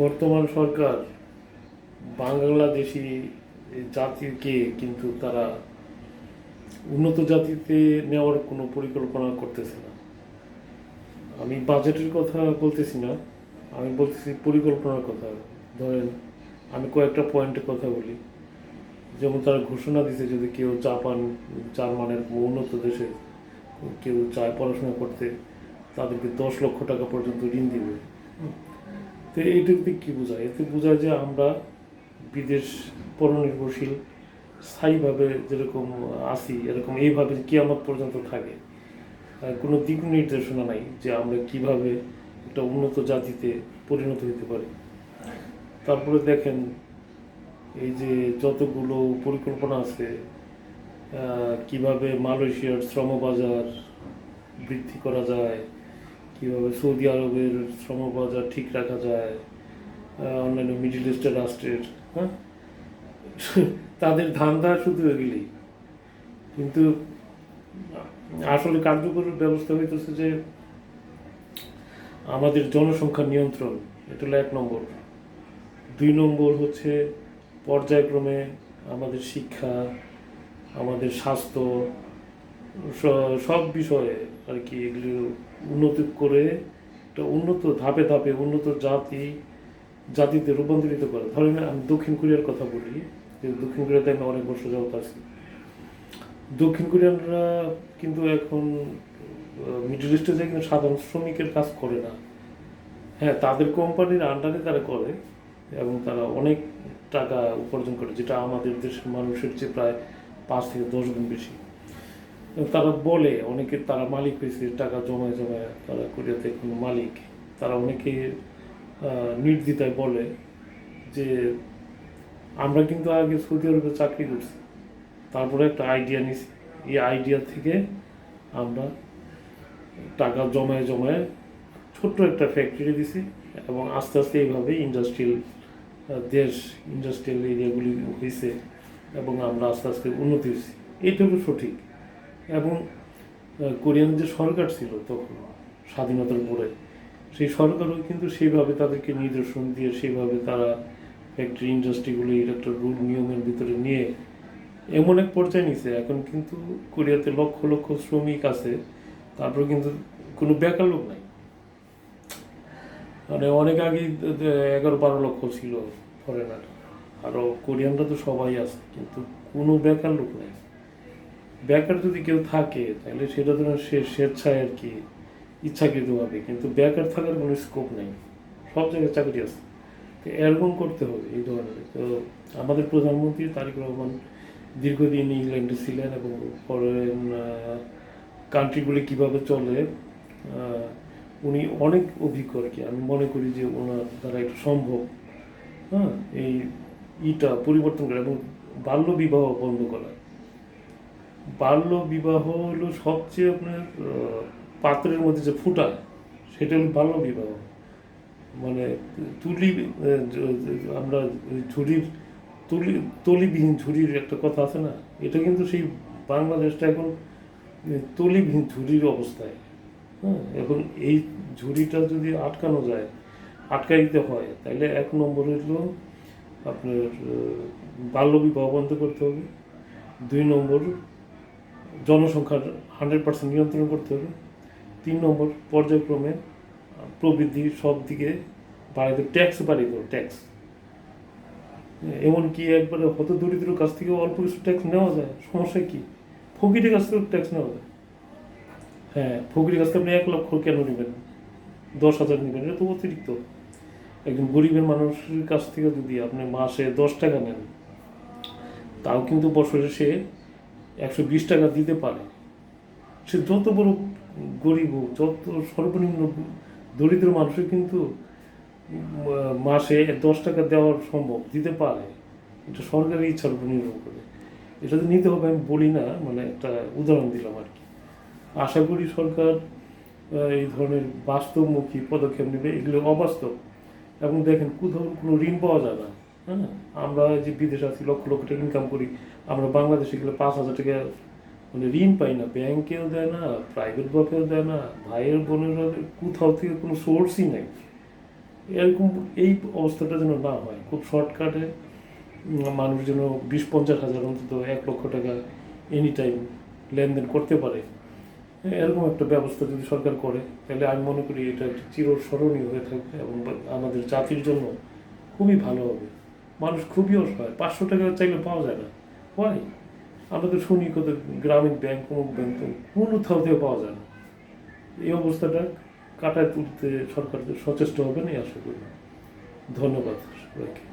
বর্তমান সরকার বাংলাদেশি জাতিকে কিন্তু তারা উন্নত জাতিতে নেওয়ার কোনো পরিকল্পনা করতেছে না। আমি বাজেটের কথা বলতেছি না, আমি বলতেছি পরিকল্পনার কথা। ধরেন, আমি কয়েকটা পয়েন্টের কথা বলি। যেমন তারা ঘোষণা দিছে, যদি কেউ জাপান জার্মানের উন্নত দেশে কেউ চায় পড়াশোনা করতে, তাদেরকে 10 লক্ষ টাকা পর্যন্ত ঋণ দিবে। তো এইটাতে কী বোঝায়? এতে বোঝায় যে আমরা বিদেশ পরনির্ভরশীল স্থায়ীভাবে যেরকম আসি, এরকম এইভাবে কিয়ামত পর্যন্ত থাকে। কোনো দিক নির্দেশনা নাই যে আমরা কিভাবে একটা উন্নত জাতিতে পরিণত হতে পারি। তারপরে দেখেন, এই যে যতগুলো পরিকল্পনা আছে, কিভাবে মালয়েশিয়ার শ্রমবাজার বৃদ্ধি করা যায়, কিভাবে সৌদি আরবের শ্রমবাজার ঠিক রাখা যায়, অন্যান্য মিডল ইস্টের রাষ্ট্রের, হ্যাঁ, তাদের ধান্দা শুধু এগুলি। কিন্তু আসলে কার্যকর ব্যবস্থা হইতেছে যে আমাদের জনসংখ্যা নিয়ন্ত্রণ, এটা হলো 1 নম্বর। 2 নম্বর হচ্ছে পর্যায়ক্রমে আমাদের শিক্ষা, আমাদের স্বাস্থ্য, সব বিষয়ে আর কি এগুলি উন্নতি করে একটা উন্নত ধাপে ধাপে উন্নত জাতিতে রূপান্তরিত করে। ধরেন আমি দক্ষিণ কোরিয়ার কথা বলি, যে দক্ষিণ কোরিয়াতে আমি অনেক বছর যাবত আছি। দক্ষিণ কোরিয়ানরা কিন্তু এখন মিডল ইস্টে যায় কিন্তু সাধারণ শ্রমিকের কাজ করে না। হ্যাঁ, তাদের কোম্পানির আন্ডারে তারা করে এবং তারা অনেক টাকা উপার্জন করে, যেটা আমাদের দেশের মানুষের চেয়ে প্রায় 5 থেকে 10 গুণ বেশি। তারা বলে অনেকে তারা মালিক হয়েছে, টাকা জমায় জমায় তারা কোরিয়াতে কোনো মালিক। তারা অনেকে নির্দ্বিধায় বলে যে আমরা কিন্তু আগে সৌদি আরবে চাকরি করছি, তারপরে একটা আইডিয়া নিছি, এই আইডিয়া থেকে আমরা টাকা জমায় জমায় ছোট্ট একটা ফ্যাক্টরি দিছি এবং আস্তে আস্তে এইভাবে ইন্ডাস্ট্রিয়াল এরিয়াগুলি হয়েছে এবং আমরা আস্তে আস্তে উন্নতি হয়েছি। এইটুকু সঠিক। এবং কোরিয়ান যে সরকার ছিল তখন স্বাধীনতার পরে, সেই সরকারও কিন্তু সেইভাবে তাদেরকে নিদর্শন দিয়ে সেইভাবে তারা ফ্যাক্টরি ইন্ডাস্ট্রিগুলি একটা রুল নিয়মের ভিতরে নিয়ে এমন এক পর্যায়ে নিছে, এখন কিন্তু কোরিয়াতে লক্ষ লক্ষ শ্রমিক আছে, তারপর কিন্তু কোনো বেকার লোক নাই। মানে অনেক আগেই 11-12 লক্ষ ছিল ফরেনার, আরও কোরিয়ানরা তো সবাই আছে, কিন্তু কোনো বেকার লোক নেই। বেকার যদি কেউ থাকে তাহলে সেটা তো সে স্বেচ্ছায় আর কি ইচ্ছাকৃতভাবে, কিন্তু বেকার থাকার কোনো স্কোপ নেই, সব জায়গায় চাকরি আছে। তো এরকম করতে হবে এই ধরনের। তো আমাদের প্রধানমন্ত্রী তারেক রহমান দীর্ঘদিন ইংল্যান্ডে ছিলেন এবং ফরেন কান্ট্রিগুলি কীভাবে চলে উনি অনেক অভিজ্ঞ আর কি। আমি মনে করি যে ওনার দ্বারা এটা সম্ভব, হ্যাঁ, এই পরিবর্তন করা এবং বাল্য বিবাহ বন্ধ করা। বাল্য বিবাহ হলো সবচেয়ে আপনার পাত্রের মধ্যে যে ফুটা, সেটা হলো বাল্য বিবাহ। মানে তুলি আমরা ঝুড়ির তলিবিহীন ঝুড়ির একটা কথা আছে না, এটা কিন্তু সেই বাংলাদেশটা এখন তলিবিহীন ঝুড়ির অবস্থায়। হ্যাঁ, এখন এই ঝুড়িটা যদি আটকানো যায়, আটকাই দিতে হয়, তাহলে 1 নম্বর হলো আপনার বাল্যবিবাহ বন্ধ করতে হবে। 2 নম্বর জনসংখ্যার 100% নিয়ন্ত্রণ করতে হবে। 3 নম্বর পর্যায়ক্রমে প্রবৃদ্ধি সব দিকে বাড়াইতে, ট্যাক্স বাড়িয়ে দেবো, ট্যাক্স। এমনকি একবারে হত দরিদ্র কাছ থেকে অল্প কিছু ট্যাক্স নেওয়া যায়, সমস্যা কি? ফকিরের কাছ থেকে ট্যাক্স নেওয়া যায়। হ্যাঁ, ফকিরের কাছ থেকে আপনি 1 লক্ষ কেন নেবেন, 10,000 নেবেন? এটা তো অতিরিক্ত। একজন গরিবের মানুষের কাছ থেকে যদি আপনি মাসে 10 টাকা নেন, তাও কিন্তু বছরে সে 120 টাকা দিতে পারে। সে যত বড় গরিব হোক, যত সর্বনিম্ন দরিদ্র মানুষের কিন্তু মাসে 10 টাকা দেওয়ার সম্ভব, দিতে পারে। এটা সরকারের ইচ্ছার উপর নির্ভর করে। এটা তো নিতে হবে আমি বলি না, মানে একটা উদাহরণ দিলাম আর কি। আশা করি সরকার এই ধরনের বাস্তবমুখী পদক্ষেপ নেবে। এগুলো অবাস্তব। এবং দেখেন, কোথাও কোনো ঋণ পাওয়া যায় না। হ্যাঁ, আমরা যে বিদেশে আছি, লক্ষ লক্ষ টাকা ইনকাম করি, আমরা বাংলাদেশে গেলে 5,000 টাকা মানে ঋণ পাই না, ব্যাংকেও দেয় না, প্রাইভেট ভাবেও দেয় না, ভাইয়ের বোনেরা, কোথাও থেকে কোনো সোর্সই নেই। এরকম এই অবস্থাটা যেন না হয়, খুব শর্টকাটে মানুষ যেন 20-50 হাজার অন্তত 1 লক্ষ টাকা এনি টাইম লেনদেন করতে পারে, এরকম একটা ব্যবস্থা যদি সরকার করে তাহলে আমি মনে করি এটা একটা চিরস্মরণীয় হয়ে থাকবে এবং আমাদের জাতির জন্য খুবই ভালো হবে। মানুষ খুবই অসহায়, 500 টাকা চাইলে পাওয়া যায় না। হয় আমরা তো শুনি কত গ্রামীণ ব্যাংক, অমুক ব্যাংক, কোথাও থেকে পাওয়া যায় না। এই অবস্থাটা কাটায় তুলতে সরকার সচেষ্ট হবে না, আশা করি। ধন্যবাদ সবাইকে।